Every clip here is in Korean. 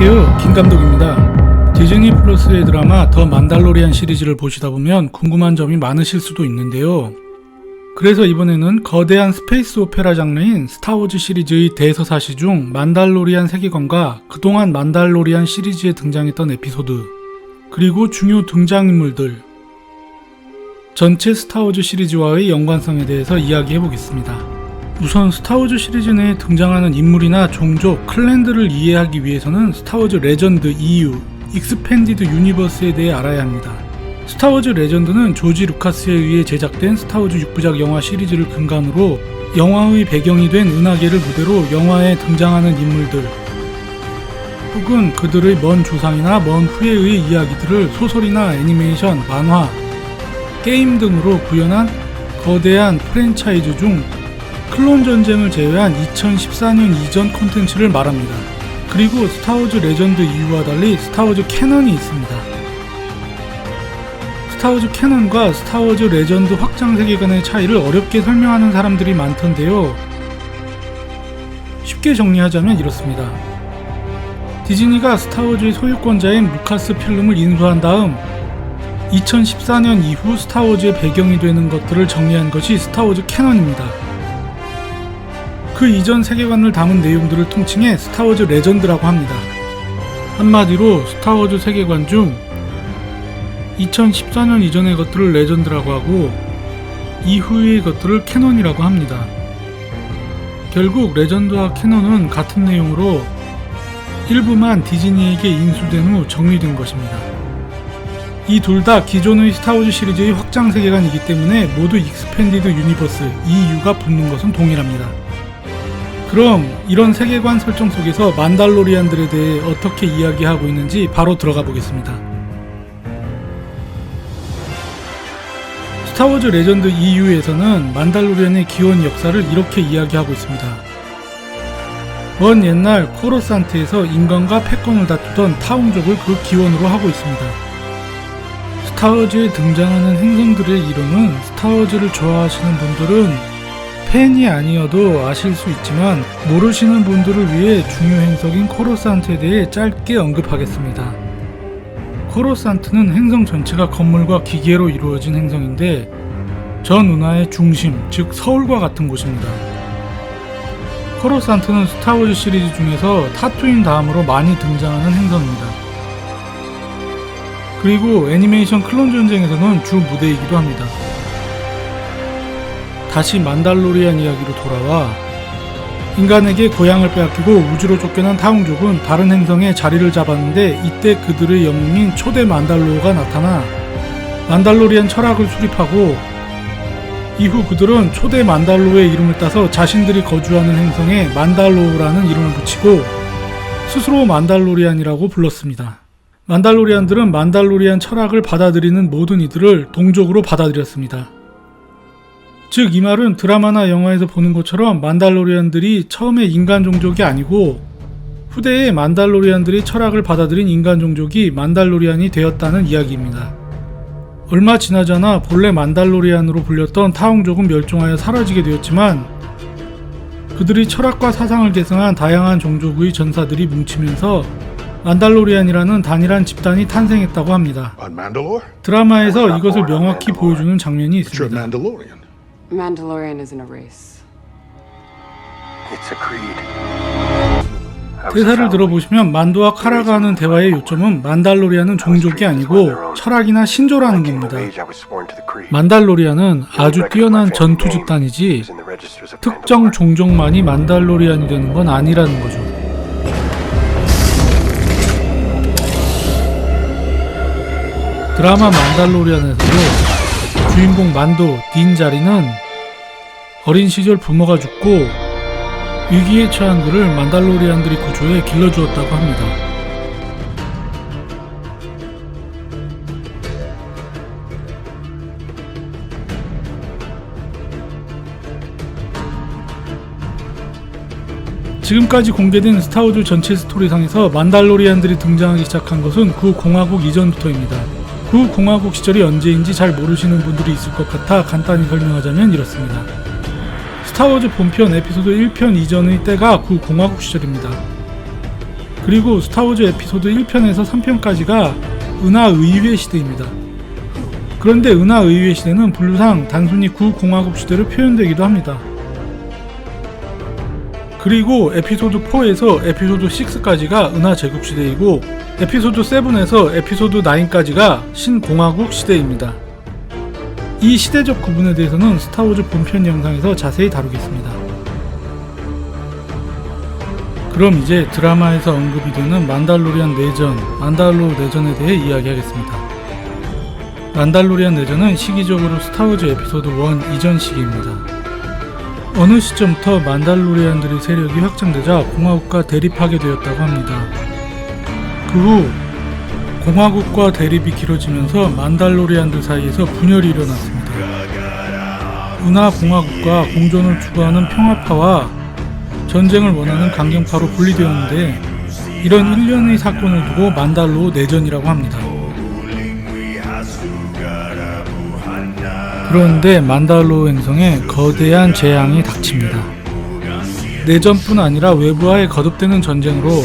안녕하세요, 김감독입니다. 디즈니 플러스의 드라마 더 만달로리안 시리즈를 보시다 보면 궁금한 점이 많으실 수도 있는데요. 그래서 이번에는 거대한 스페이스 오페라 장르인 스타워즈 시리즈의 대서사시 중 만달로리안 세계관과 그동안 만달로리안 시리즈에 등장했던 에피소드, 그리고 중요 등장인물들, 전체 스타워즈 시리즈와의 연관성에 대해서 이야기해보겠습니다. 우선 스타워즈 시리즈 내에 등장하는 인물이나 종족, 클랜들을 이해하기 위해서는 스타워즈 레전드 EU, 익스펜디드 유니버스에 대해 알아야 합니다. 스타워즈 레전드는 조지 루카스에 의해 제작된 스타워즈 6부작 영화 시리즈를 근간으로 영화의 배경이 된 은하계를 무대로 영화에 등장하는 인물들, 혹은 그들의 먼 조상이나 먼 후예의 이야기들을 소설이나 애니메이션, 만화, 게임 등으로 구현한 거대한 프랜차이즈 중 클론 전쟁을 제외한 2014년 이전 콘텐츠를 말합니다. 그리고 스타워즈 레전드 이후와 달리 스타워즈 캐넌이 있습니다. 스타워즈 캐넌과 스타워즈 레전드 확장 세계관의 차이를 어렵게 설명하는 사람들이 많던데요. 쉽게 정리하자면 이렇습니다. 디즈니가 스타워즈의 소유권자인 루카스 필름을 인수한 다음 2014년 이후 스타워즈의 배경이 되는 것들을 정리한 것이 스타워즈 캐넌입니다. 그 이전 세계관을 담은 내용들을 통칭해 스타워즈 레전드라고 합니다. 한마디로 스타워즈 세계관 중 2014년 이전의 것들을 레전드라고 하고 이후의 것들을 캐논이라고 합니다. 결국 레전드와 캐논은 같은 내용으로 일부만 디즈니에게 인수된 후 정리된 것입니다. 이 둘 다 기존의 스타워즈 시리즈의 확장 세계관이기 때문에 모두 익스펜디드 유니버스 EU가 붙는 것은 동일합니다. 그럼 이런 세계관 설정 속에서 만달로리안들에 대해 어떻게 이야기하고 있는지 바로 들어가 보겠습니다. 스타워즈 레전드 EU에서는 만달로리안의 기원 역사를 이렇게 이야기하고 있습니다. 먼 옛날 코로산트에서 인간과 패권을 다투던 타웅족을 그 기원으로 하고 있습니다. 스타워즈에 등장하는 행성들의 이름은 스타워즈를 좋아하시는 분들은 팬이 아니어도 아실 수 있지만 모르시는 분들을 위해 중요 행성인 코로산트에 대해 짧게 언급하겠습니다. 코로산트는 행성 전체가 건물과 기계로 이루어진 행성인데 전 은하의 중심, 즉 서울과 같은 곳입니다. 코로산트는 스타워즈 시리즈 중에서 타투인 다음으로 많이 등장하는 행성입니다. 그리고 애니메이션 클론 전쟁에서는 주 무대이기도 합니다. 다시 만달로리안 이야기로 돌아와 인간에게 고향을 빼앗기고 우주로 쫓겨난 타웅족은 다른 행성에 자리를 잡았는데 이때 그들의 영웅인 초대 만달로어가 나타나 만달로리안 철학을 수립하고 이후 그들은 초대 만달로어의 이름을 따서 자신들이 거주하는 행성에 만달로어라는 이름을 붙이고 스스로 만달로리안이라고 불렀습니다. 만달로리안들은 만달로리안 철학을 받아들이는 모든 이들을 동족으로 받아들였습니다. 즉 이 말은 드라마나 영화에서 보는 것처럼 만달로리안들이 처음에 인간 종족이 아니고 후대에 만달로리안들이 철학을 받아들인 인간 종족이 만달로리안이 되었다는 이야기입니다. 얼마 지나지 않아 본래 만달로리안으로 불렸던 타웅족은 멸종하여 사라지게 되었지만 그들이 철학과 사상을 계승한 다양한 종족의 전사들이 뭉치면서 만달로리안이라는 단일한 집단이 탄생했다고 합니다. 드라마에서 이것을 명확히 보여주는 장면이 있습니다. Mandalorian isn't a race. It's a creed. 대사를 들어보시면 만도와 카라가 하는 대화의 요점은 만달로리안은 종족이 아니고 철학이나 신조라는 겁니다. 만달로리안은 아주 뛰어난 전투 집단이지 특정 종족만이 만달로리안이 되는 건 아니라는 거죠. 드라마 만달로리안에서도 주인공 만도, 딘자리는 어린 시절 부모가 죽고 위기에 처한 그를 만달로리안들이 구조해 길러주었다고 합니다. 지금까지 공개된 스타워즈 전체 스토리상에서 만달로리안들이 등장하기 시작한 것은 구공화국 이전부터입니다. 구공화국 시절이 언제인지 잘 모르시는 분들이 있을 것 같아 간단히 설명하자면 이렇습니다. 스타워즈 본편 에피소드 1편 이전의 때가 구공화국 시절입니다. 그리고 스타워즈 에피소드 1편에서 3편까지가 은하의회 시대입니다. 그런데 은하의회 시대는 분류상 단순히 구공화국 시대로 표현되기도 합니다. 그리고 에피소드 4에서 에피소드 6까지가 은하제국 시대이고 에피소드 7에서 에피소드 9까지가 신공화국 시대입니다. 이 시대적 구분에 대해서는 스타워즈 본편 영상에서 자세히 다루겠습니다. 그럼 이제 드라마에서 언급이 되는 만달로리안 내전, 만달로 내전에 대해 이야기하겠습니다. 만달로리안 내전은 시기적으로 스타워즈 에피소드 1 이전 시기입니다. 어느 시점부터 만달로리안들의 세력이 확장되자 공화국과 대립하게 되었다고 합니다. 그 후 공화국과 대립이 길어지면서 만달로리안들 사이에서 분열이 일어났습니다. 은하공화국과 공존을 추구하는 평화파와 전쟁을 원하는 강경파로 분리되었는데 이런 일련의 사건을 두고 만달로 내전이라고 합니다. 그런데 만달로 행성에 거대한 재앙이 닥칩니다. 내전뿐 아니라 외부와의 거듭되는 전쟁으로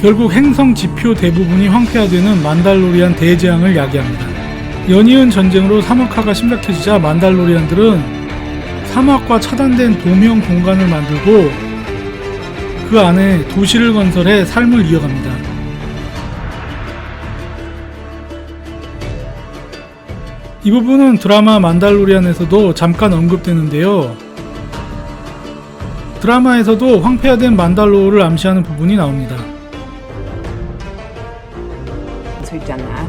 결국 행성 지표 대부분이 황폐화되는 만달로리안 대재앙을 야기합니다. 연이은 전쟁으로 사막화가 심각해지자 만달로리안들은 사막과 차단된 도명 공간을 만들고 그 안에 도시를 건설해 삶을 이어갑니다. 이 부분은 드라마 만달로리안에서도 잠깐 언급되는데요. 드라마에서도 황폐화된 만달로를 암시하는 부분이 나옵니다.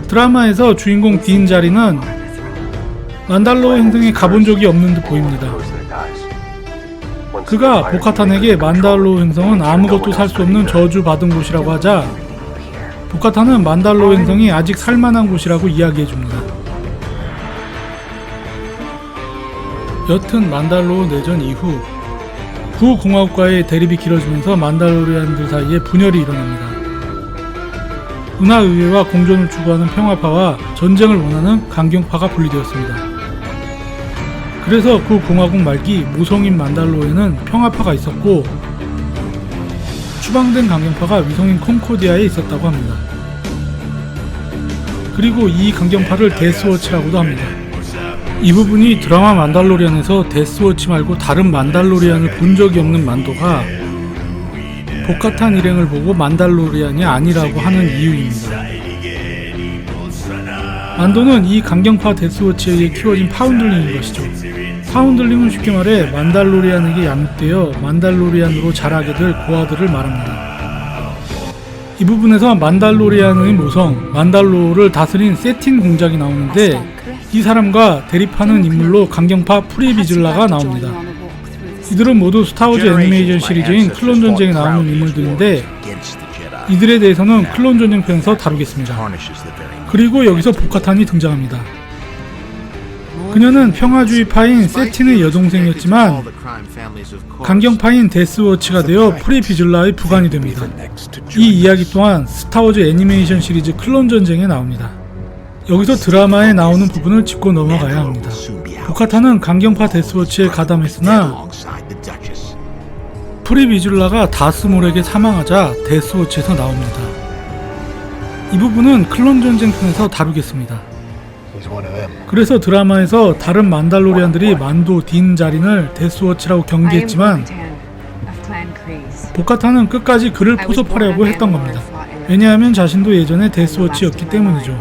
드라마에서 주인공 딘 자리는 만달로 행성에 가본 적이 없는 듯 보입니다. 그가 보카탄에게 만달로 행성은 아무것도 살 수 없는 저주받은 곳이라고 하자 보카탄은 만달로 행성이 아직 살만한 곳이라고 이야기해줍니다. 여튼 만달로 내전 이후 구공화국과의 대립이 길어지면서 만달로리안들 사이에 분열이 일어납니다. 은하의회와 공존을 추구하는 평화파와 전쟁을 원하는 강경파가 분리되었습니다. 그래서 구공화국 말기 모성인 만달로에는 평화파가 있었고 추방된 강경파가 위성인 콘코디아에 있었다고 합니다. 그리고 이 강경파를 데스워치라고도 합니다. 이 부분이 드라마 만달로리안에서 데스워치 말고 다른 만달로리안을 본 적이 없는 만도가 보카탄 일행을 보고 만달로리안이 아니라고 하는 이유입니다. 만도는 이 강경파 데스워치에 의해 키워진 파운들링인 것이죠. 파운들링은 쉽게 말해 만달로리안에게 양육되어 만달로리안으로 자라게 될 고아들을 말합니다. 이 부분에서 만달로리안의 모성 만달로를 다스린 세틴 공작이 나오는데 이 사람과 대립하는 인물로 강경파 프리비즐라가 나옵니다. 이들은 모두 스타워즈 애니메이션 시리즈인 클론 전쟁에 나오는 인물들인데 이들에 대해서는 클론 전쟁 편에서 다루겠습니다. 그리고 여기서 보카탄이 등장합니다. 그녀는 평화주의파인 세틴의 여동생이었지만 강경파인 데스워치가 되어 프리비즐라의 부관이 됩니다. 이 이야기 또한 스타워즈 애니메이션 시리즈 클론 전쟁에 나옵니다. 여기서 드라마에 나오는 부분을 짚고 넘어가야 합니다. 보카탄은 강경파 데스워치에 가담했으나 프리비즐라가 다스몰에게 사망하자 데스워치에서 나옵니다. 이 부분은 클론 전쟁 편에서 다루겠습니다. 그래서 드라마에서 다른 만달로리안들이 만도 딘 자린을 데스워치라고 경계했지만 보카탄은 끝까지 그를 포섭하려고 했던 겁니다. 왜냐하면 자신도 예전에 데스워치였기 때문이죠.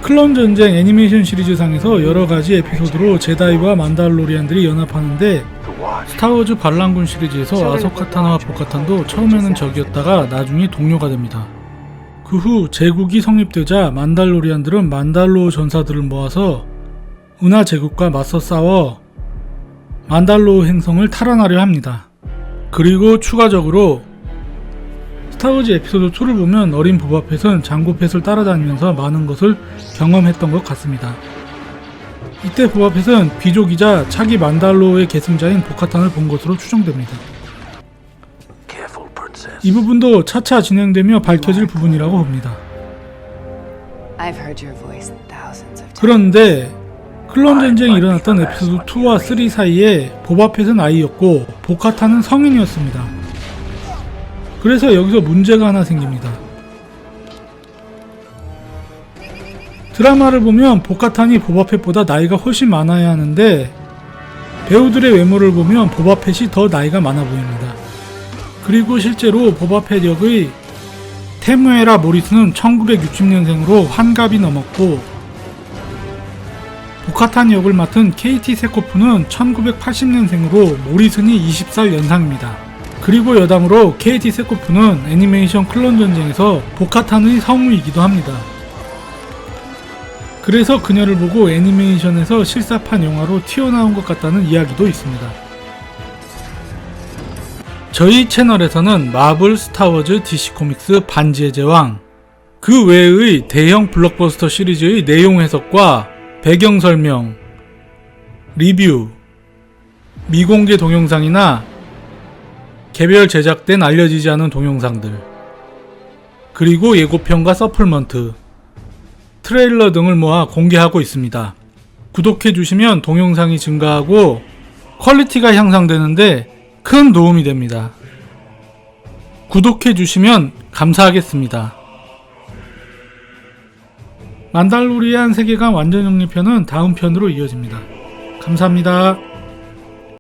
클론 전쟁 애니메이션 시리즈상에서 여러가지 에피소드로 제다이와 만달로리안들이 연합하는데 스타워즈 반란군 시리즈에서 아소카타나와 보카탄도 처음에는 적이었다가 나중에 동료가 됩니다. 그 후 제국이 성립되자 만달로리안들은 만달로 전사들을 모아서 은하 제국과 맞서 싸워 만달로 행성을 탈환하려 합니다. 그리고 추가적으로 스타워즈 에피소드 2를 보면 어린 보바펫은 장고펫을 따라다니면서 많은 것을 경험했던 것 같습니다. 이때 보바펫은 귀족이자 차기 만달로의 계승자인 보카탄을 본 것으로 추정됩니다. 이 부분도 차차 진행되며 밝혀질 부분이라고 봅니다. 그런데 클론 전쟁이 일어났던 에피소드 2와 3 사이에 보바펫은 아이였고 보카탄은 성인이었습니다. 그래서 여기서 문제가 하나 생깁니다. 드라마를 보면 보카탄이 보바펫보다 나이가 훨씬 많아야 하는데 배우들의 외모를 보면 보바펫이 더 나이가 많아 보입니다. 그리고 실제로 보바펫 역의 테무에라 모리스는 1960년생으로 환갑이 넘었고 보카탄 역을 맡은 KT 세코프는 1980년생으로 모리슨이 20살 연상입니다. 그리고 여담으로 KT 세코프는 애니메이션 클론 전쟁에서 보카탄의 성우이기도 합니다. 그래서 그녀를 보고 애니메이션에서 실사판 영화로 튀어나온 것 같다는 이야기도 있습니다. 저희 채널에서는 마블, 스타워즈, DC코믹스, 반지의 제왕 그 외의 대형 블록버스터 시리즈의 내용 해석과 배경 설명, 리뷰, 미공개 동영상이나 개별 제작된 알려지지 않은 동영상들, 그리고 예고편과 서플먼트, 트레일러 등을 모아 공개하고 있습니다. 구독해주시면 동영상이 증가하고 퀄리티가 향상되는데 큰 도움이 됩니다. 구독해주시면 감사하겠습니다. 만달로리안 세계관 완전 정리편은 다음 편으로 이어집니다. 감사합니다.